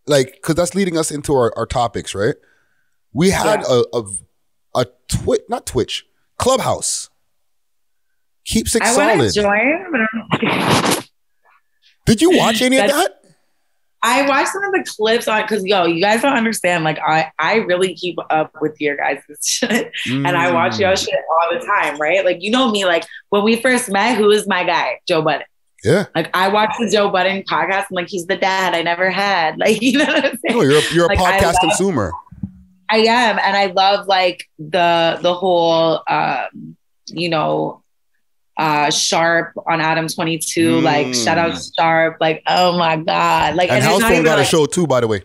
like, because that's leading us into our topics, right? We had not Twitch, Clubhouse. Keeps it solid. I want to join, but I'm... Did you watch any of that? I watched some of the clips on because you guys don't understand. Like I really keep up with your guys' shit, and I watch your shit all the time, right? Like you know me. Like when we first met, who is my guy? Joe Budden. Yeah. Like I watched the Joe Budden podcast. And like he's the dad I never had. Like you know what I'm saying? No, you're a like, podcast consumer. I am, and I love like the whole Sharp on Adam 22, like shout out Sharp, like oh my god, like and House Phone got a show too, by the way.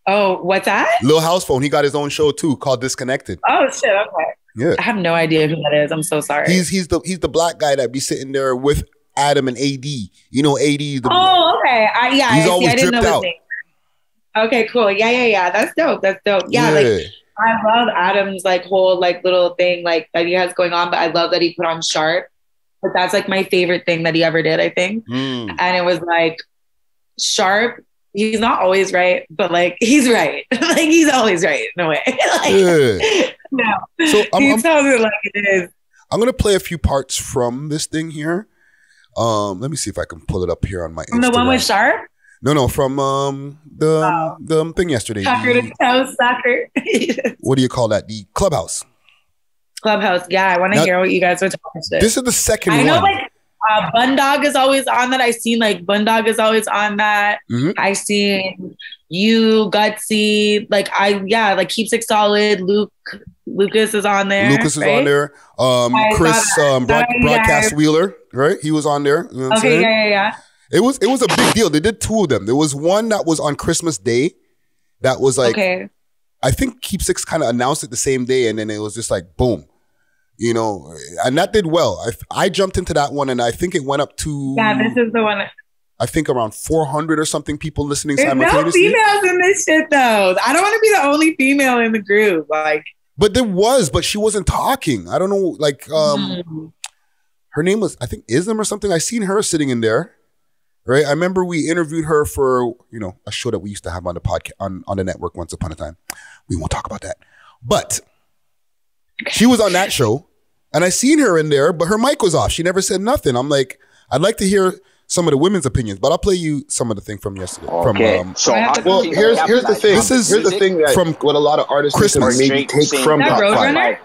Oh, what's that? Lil House Phone, he got his own show too called Disconnected. Oh shit, okay. Yeah, I have no idea who that is. I'm so sorry. He's the black guy that be sitting there with Adam and AD. You know AD. Okay. He's always dripped out. Okay, cool. Yeah. That's dope. Yeah, like I love Adam's like whole like little thing like that he has going on, but I love that he put on Sharp. But that's like my favorite thing that he ever did, I think. And it was like Sharp. He's not always right, but like he's right. Like he's always right in a way. So he tells it like it is. I'm gonna play a few parts from this thing here. Let me see if I can pull it up here on my Instagram. From the one with Sharp? No, from the thing yesterday. Soccer to toe, soccer. What do you call that? The Clubhouse. Clubhouse, yeah. I want to hear what you guys are talking about. This is the second one. I know, like Bundog is always on that. I seen like Bundog is always on that. I seen you, Guttzy, like like Keepsake Solid. Lucas is on there. Lucas is on there. Chris Broadcast Wheeler, right? He was on there. You know what I'm saying? Yeah. It was a big deal. They did two of them. There was one that was on Christmas Day. That was like, I think Keepsakes kind of announced it the same day, and then it was just like boom, you know, and that did well. I jumped into that one, and I think it went up to this is the one. I think around 400 or something people listening There's simultaneously. No females in this shit though. I don't want to be the only female in the group, like. But there was, but she wasn't talking. I don't know, like her name was I think Islam or something. I seen her sitting in there. Right, I remember we interviewed her for a show that we used to have on the podcast on the network once upon a time. We won't talk about that, but she was on that show, and I seen her in there, but her mic was off. She never said nothing. I'm like, I'd like to hear some of the women's opinions, but I'll play you some of the thing from yesterday. Okay. Here's the thing. Here's the thing that from what a lot of artists Christmas maybe take from that Roadrunner.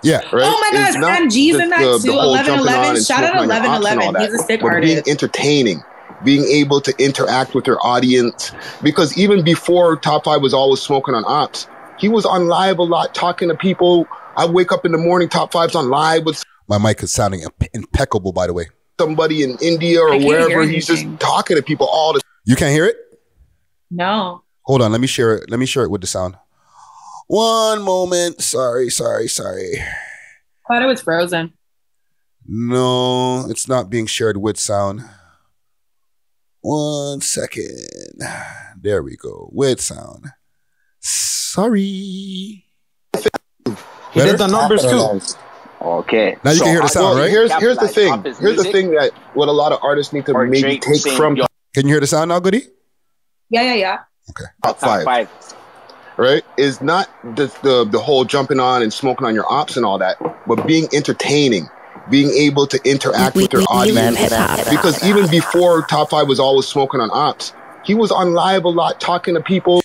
Yeah, right. Oh my God, Sam G's in that too. 1111. Shout out 1111. He's a sick artist. Being entertaining. Being able to interact with your audience. Because even before Top 5 was always smoking on ops, he was on live a lot, talking to people. I wake up in the morning, Top 5's on live with... My mic is sounding impeccable, by the way. Somebody in India or wherever, he's just talking to people all the... You can't hear it? No. Hold on, let me share it. Let me share it with the sound. One moment. Sorry. I thought it was frozen. No, it's not being shared with sound. 1 second. There we go. With sound. Sorry. He did the numbers too. Okay. Now you can hear the sound, right? Here's the thing. Here's the thing that what a lot of artists need to maybe take from... Can you hear the sound now, Goodie? Yeah. Okay. Top 5. Right? Is not the whole jumping on and smoking on your ops and all that, but being entertaining. Being able to interact with your audience. Because even before Top 5 was always smoking on ops, he was on live a lot, talking to people.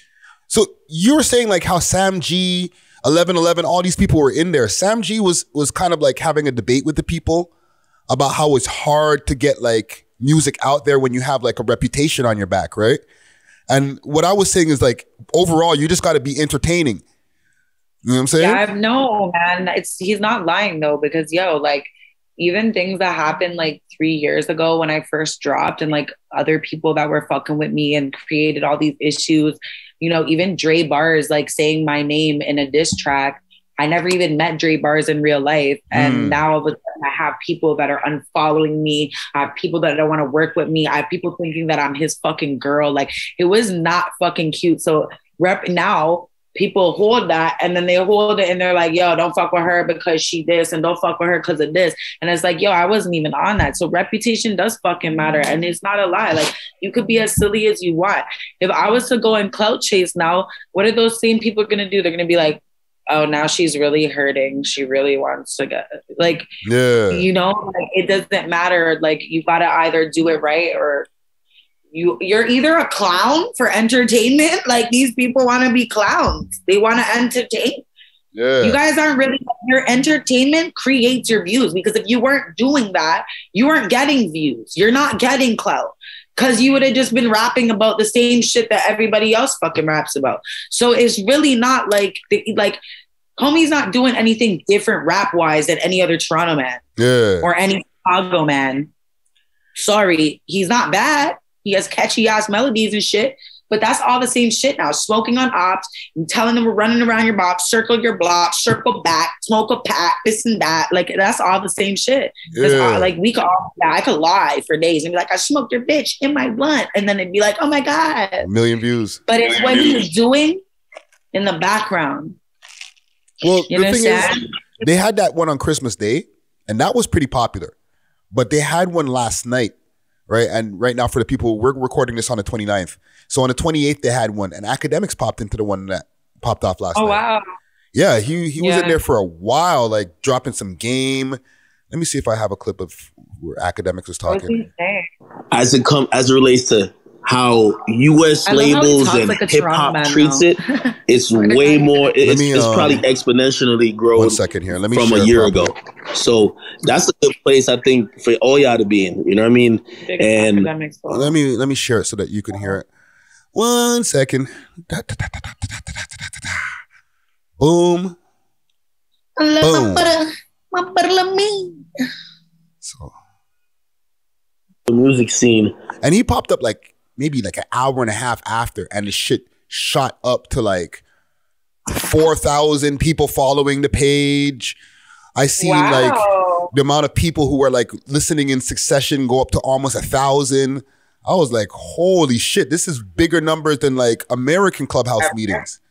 So you were saying like how Sam G, 1111, all these people were in there. Sam G was kind of like having a debate with the people about how it's hard to get like music out there when you have like a reputation on your back, right? And what I was saying is like, overall, you just got to be entertaining. You know what I'm saying? Yeah, no, man. He's not lying though, because like, even things that happened like 3 years ago when I first dropped and like other people that were fucking with me and created all these issues, even Dre Bars like saying my name in a diss track. I never even met Dre Bars in real life. And now all of a sudden I have people that are unfollowing me. I have people that don't want to work with me. I have people thinking that I'm his fucking girl. Like it was not fucking cute. So now people hold that and then they hold it and they're like, yo, don't fuck with her because she this and don't fuck with her because of this. And it's like, yo, I wasn't even on that. So reputation does fucking matter. And it's not a lie. Like, you could be as silly as you want. If I was to go and clout chase now, what are those same people going to do? They're going to be like, oh, now she's really hurting. She really wants to get, like, you know, like, it doesn't matter. Like, you got to either do it right or you're either a clown for entertainment. Like, these people want to be clowns. They want to entertain. Yeah. You guys aren't really, your entertainment creates your views, because if you weren't doing that, you weren't getting views. You're not getting clout. Because you would have just been rapping about the same shit that everybody else fucking raps about. So it's really not like homie's not doing anything different rap-wise than any other Toronto man. Yeah. Or any Chicago man. Sorry, he's not bad. He has catchy-ass melodies and shit. But that's all the same shit now. Smoking on ops, and telling them we're running around your box, circle your block, circle back, smoke a pack, this and that. Like, that's all the same shit. Yeah. Like, we could all, I could lie for days and be like, I smoked your bitch in my blunt. And then it'd be like, oh my God. 1 million views. But it's what he's doing in the background. Well, the thing is, they had that one on Christmas Day, and that was pretty popular. But they had one last night, right? And right now, for the people, we're recording this on the 29th. So on the 28th, they had one, and Akademiks popped into the one that popped off last night. Oh, wow. Yeah, he was in there for a while, like dropping some game. Let me see if I have a clip of where Akademiks was talking. As it relates to how U.S. labels and like hip-hop treats it, it's way more, it's probably exponentially grown 1 second here. Let me from a year ago. So that's a good place, I think, for all y'all to be in. You know what I mean? And let me share it so that you can hear it. 1 second. Boom. Boom. So the music scene. And he popped up like maybe like an hour and a half after, and the shit shot up to like 4,000 people following the page. I seen like the amount of people who were like listening in succession go up to almost 1,000. I was like, holy shit, this is bigger numbers than like American Clubhouse meetings.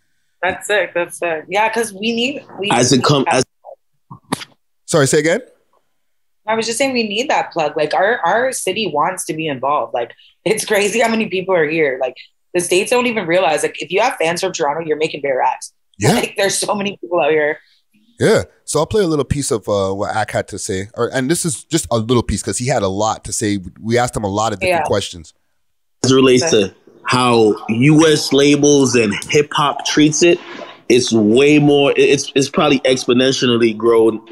That's sick. That's sick. Yeah, because Sorry, say again? I was just saying we need that plug. Like, our city wants to be involved. Like, it's crazy how many people are here. Like, the states don't even realize, like, if you have fans from Toronto, you're making bare racks. Yeah. Like, there's so many people out here. Yeah. So I'll play a little piece of what Ak had to say. And this is just a little piece because he had a lot to say. We asked him a lot of different questions. As it relates to how U.S. labels and hip-hop treats it, it's way more, it's probably exponentially grown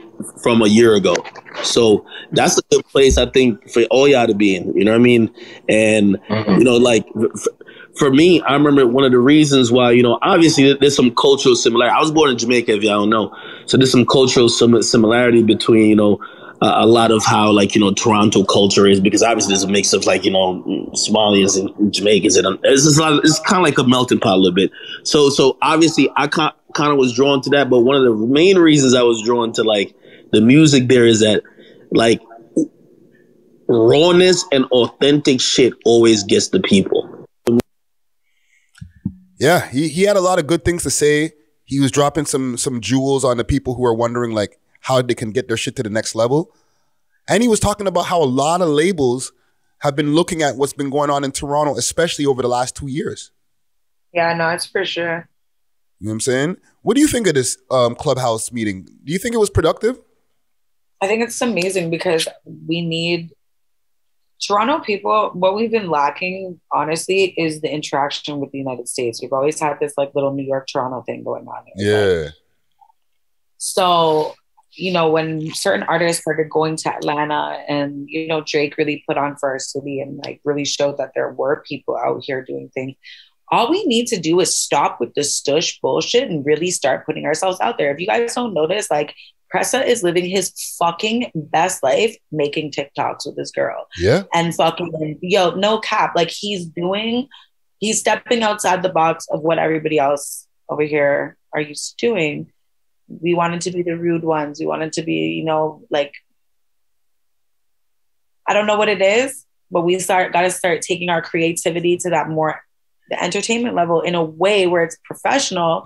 from a year ago. So that's a good place, I think, for all y'all to be in. You know what I mean? And, you know, like, for me, I remember one of the reasons why, you know, obviously there's some cultural similarity. I was born in Jamaica, if y'all don't know. So there's some cultural similarity between, you know, a lot of how, like, you know, Toronto culture is, because obviously there's a mix of, like, you know, Somalians and Jamaicans. And it's kind of like a melting pot a little bit. So obviously I kind of was drawn to that. But one of the main reasons I was drawn to, like, the music there is that, like, rawness and authentic shit always gets the people. Yeah, he had a lot of good things to say. He was dropping some jewels on the people who are wondering, like, how they can get their shit to the next level. And he was talking about how a lot of labels have been looking at what's been going on in Toronto, especially over the last 2 years. Yeah, no, it's for sure. You know what I'm saying? What do you think of this Clubhouse meeting? Do you think it was productive? I think it's amazing because we need Toronto people. What we've been lacking, honestly, is the interaction with the United States. We've always had this like little New York, Toronto thing going on. Yeah. So, you know, when certain artists started going to Atlanta and, you know, Drake really put on for our city and like really showed that there were people out here doing things. All we need to do is stop with the stush bullshit and really start putting ourselves out there. If you guys don't notice, like, Pressa is living his fucking best life making TikToks with this girl. Yeah. And fucking, yo, no cap. Like, he's stepping outside the box of what everybody else over here are used to doing. We wanted to be the rude ones. We wanted to be, you know, like, I don't know what it is, but we got to start taking our creativity to that more the entertainment level in a way where it's professional,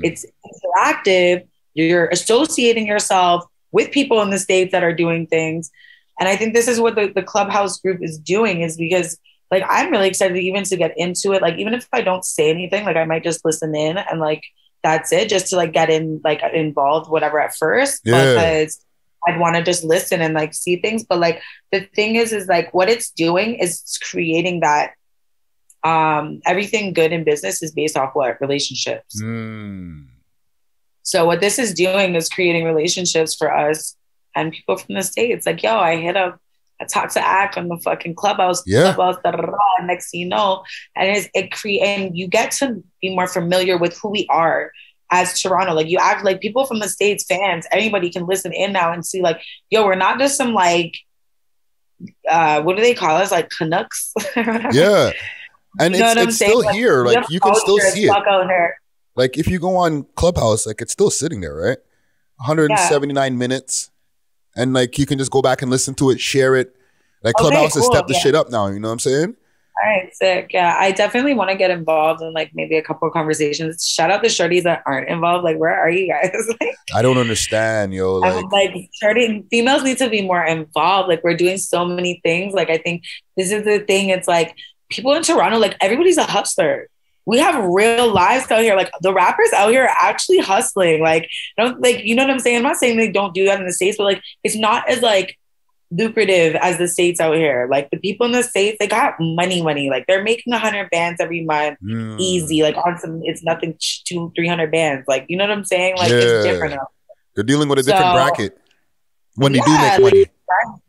it's interactive, you're associating yourself with people in the States that are doing things. And I think this is what the Clubhouse group is doing, is because like, I'm really excited even to get into it. Like, even if I don't say anything, like I might just listen in and like, that's it, just to like get in, like involved, whatever at first, because I'd want to just listen and like see things. But like, the thing is like what it's doing is creating that everything good in business is based off what? Relationships. So what this is doing is creating relationships for us and people from the States. Like, yo, I hit up, I talked to Ak on the fucking Clubhouse, Clubhouse, and next thing you know, and and you get to be more familiar with who we are as Toronto. Like, you act like people from the States, fans, anybody can listen in now and see like, yo, we're not just some like, what do they call us? Like Canucks? Yeah. And you know it's still like, here. Like, you can still see it. Like, if you go on Clubhouse, like, it's still sitting there, right? 179 minutes. And, like, you can just go back and listen to it, share it. Like, Clubhouse has stepped the shit up now. You know what I'm saying? All right, sick. Yeah, I definitely want to get involved in, like, maybe a couple of conversations. Shout out the shorties that aren't involved. Like, where are you guys? Like, I don't understand, yo. Like, females need to be more involved. Like, we're doing so many things. Like, I think this is the thing. It's like, people in Toronto, like, everybody's a hustler. We have real lives out here. Like, the rappers out here are actually hustling. Like, don't, like, you know what I'm saying? I'm not saying they don't do that in the States, but like, it's not as like lucrative as the States out here. Like, the people in the States, they got money. Like, they're making 100 bands every month, easy. Like, on some, it's nothing, 200-300 bands. Like, you know what I'm saying? Like, it's different out there. They're dealing with a different bracket when they do make money.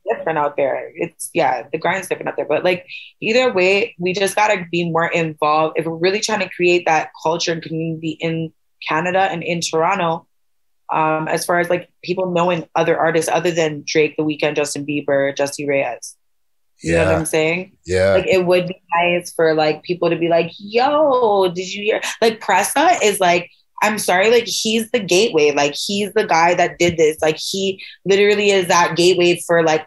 Different out there. It's the grind's different out there. But like, either way, we just gotta be more involved if we're really trying to create that culture and community in Canada and in Toronto. As far as like people knowing other artists other than Drake, The Weeknd, Justin Bieber, Jussie Reyes. You know what I'm saying? Yeah. Like, it would be nice for like people to be like, yo, did you hear? Like, Pressa is like, I'm sorry, like, he's the gateway. Like, he's the guy that did this. Like, he literally is that gateway for like,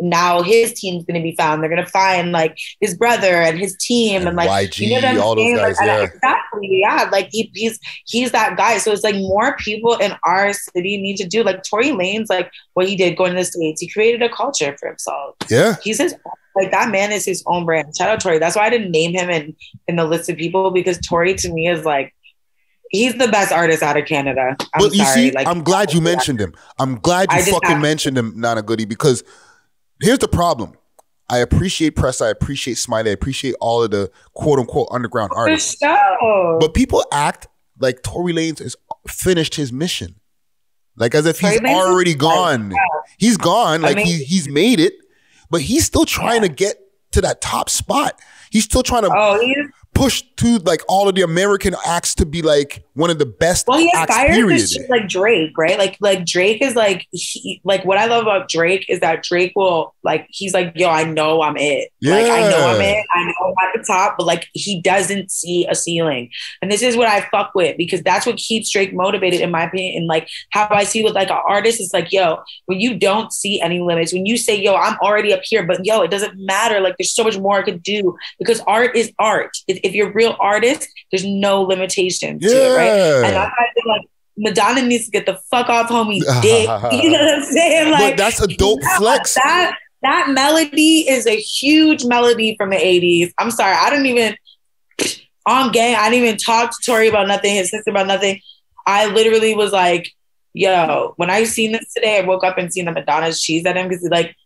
now his team's going to be found. They're going to find like his brother and his team and like YG, you know what I'm all saying? those guys. Like, exactly. Yeah. Like, he's that guy. So it's like more people in our city need to do like Tory Lanez, like what he did going to the States. He created a culture for himself. Yeah. He's like, that man is his own brand. Shout out Tory. That's why I didn't name him in the list of people, because Tory to me is like, he's the best artist out of Canada. But you see, like, I'm glad you mentioned him. I'm glad you fucking mentioned him, Nanna Goodie, because here's the problem. I appreciate Press. I appreciate Smiley. I appreciate all of the quote unquote underground artists. But people act like Tory Lanez has finished his mission. Like, as if he's already gone. He's gone. Like, he's made it, but he's still trying to get to that top spot. He's still trying to push to like all of the American acts to be like one of the best acts, period. Like Drake, right? Like Drake is like, like what I love about Drake is that Drake will like, he's like, yo, I know I'm it. Yeah. Like, I know I'm it. I know I'm at the top, but like, he doesn't see a ceiling. And this is what I fuck with, because that's what keeps Drake motivated, in my opinion. And like how I see with like an artist, it's like, yo, when you don't see any limits, when you say, yo, I'm already up here, but yo, it doesn't matter. Like, there's so much more I could do, because art is art. If you're a real artist, there's no limitation to it, right? And I think like Madonna needs to get the fuck off homie's dick. You know what I'm saying? Like, but that's a dope flex. That melody is a huge melody from the 80s. I'm sorry, I didn't even on gang. I didn't even talk to Tory about nothing, his sister about nothing. I literally was like, yo, when I seen this today, I woke up and seen the Madonna's cheese at him, because he's like,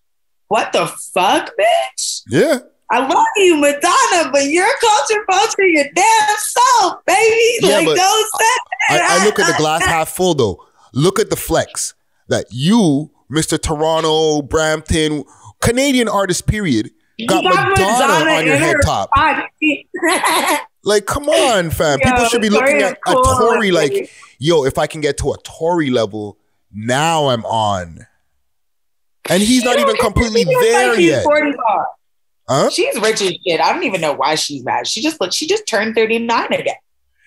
what the fuck, bitch? Yeah. I love you, Madonna, but your culture, your damn self, baby. Yeah, like, but don't say that. I look at the glass half full, though. Look at the flex that you, Mr. Toronto, Brampton, Canadian artist, period, got Madonna on your head top. Like, come on, fam. Yo, people should be looking at a Tory like, yo, if I can get to a Tory level, now I'm on. And he's not even completely there yet. Huh? She's rich as shit. I don't even know why she's mad. She just turned 39 again.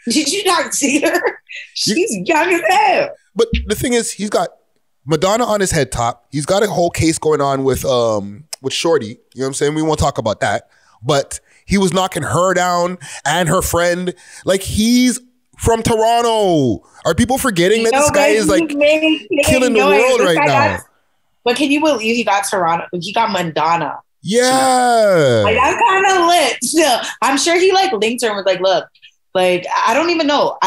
Did you not see her? She's young as hell. But the thing is, he's got Madonna on his head top. He's got a whole case going on with Shorty. You know what I'm saying? We won't talk about that. But he was knocking her down and her friend. Like, he's from Toronto. Are people forgetting that this guy is like killing the world right now? But can you believe he got Toronto? He got Madonna. Yeah. Like, that's kind of lit still. I'm sure he like linked her and was like, look, like, I don't even know.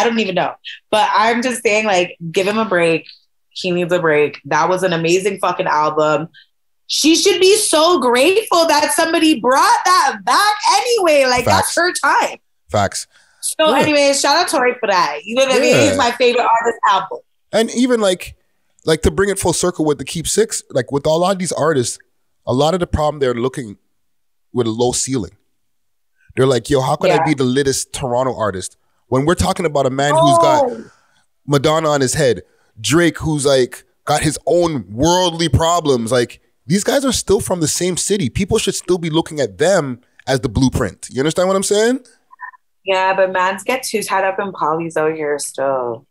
But I'm just saying, like, give him a break. He needs a break. That was an amazing fucking album. She should be so grateful that somebody brought that back anyway. Like, Facts. That's her time. Facts. So anyway, shout out Tori for that. You know what I mean? He's my favorite artist album. And even like to bring it full circle with the Keep Six, like with a lot of these artists, a lot of the problem they're looking with a low ceiling. They're like, yo, how can I be the littest Toronto artist? When we're talking about a man who's got Madonna on his head, Drake who's like got his own worldly problems, like these guys are still from the same city. People should still be looking at them as the blueprint. You understand what I'm saying? Yeah, but mans get too tied up in polys out here still.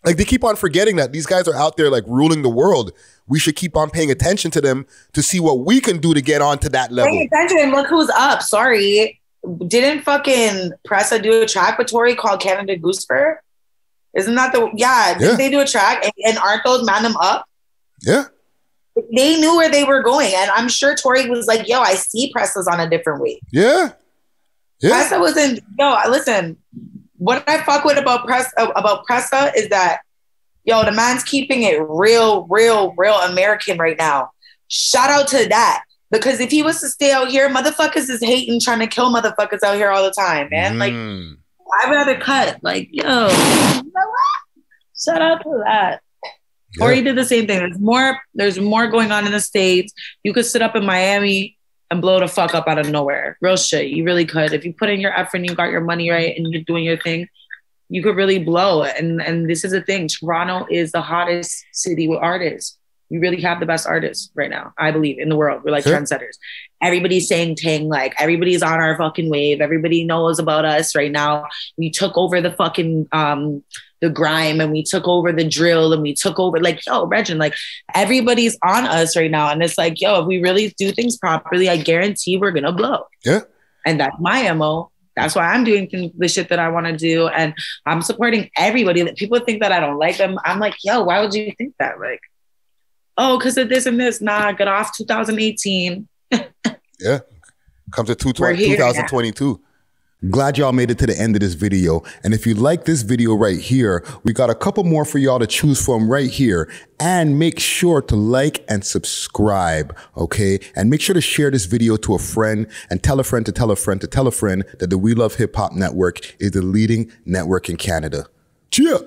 Like, they keep on forgetting that these guys are out there like ruling the world. We should keep on paying attention to them to see what we can do to get on to that level. Pay attention. Look who's up. Sorry. Didn't fucking Pressa do a track with Tori called Canada Goosefer? Isn't that didn't they do a track? And aren't those man them up? Yeah. They knew where they were going. And I'm sure Tori was like, yo, I see Pressa's on a different way. Yeah. Yeah. Pressa wasn't, listen, what I fuck with about Pressa is that, yo, the man's keeping it real American right now. Shout out to that. Because if he was to stay out here, motherfuckers is hating, trying to kill motherfuckers out here all the time, man. Like, I'd rather cut. Like, yo, you know what? Shout out to that. Yeah. Or he did the same thing. There's more going on in the States. You could sit up in Miami and blow the fuck up out of nowhere. Real shit. You really could. If you put in your effort and you got your money right and you're doing your thing, you could really blow. And this is the thing. Toronto is the hottest city with artists. You really have the best artists right now, I believe, in the world. We're like trendsetters. Everybody's saying ting, like everybody's on our fucking wave. Everybody knows about us right now. We took over the fucking the grime, and we took over the drill, and we took over, like, yo, Regin, like everybody's on us right now. And it's like, yo, if we really do things properly, I guarantee we're gonna blow. Yeah. And that's my MO. That's why I'm doing the shit that I want to do. And I'm supporting everybody. That people think that I don't like them. I'm like, yo, why would you think that? Like, oh, because of this and this. Nah, get off 2018. Yeah. Comes to 2022. Glad y'all made it to the end of this video. And if you like this video right here, we got a couple more for y'all to choose from right here. And make sure to like and subscribe, okay? And make sure to share this video to a friend and tell a friend to tell a friend to tell a friend that the We Love Hip Hop Network is the leading network in Canada. Cheer!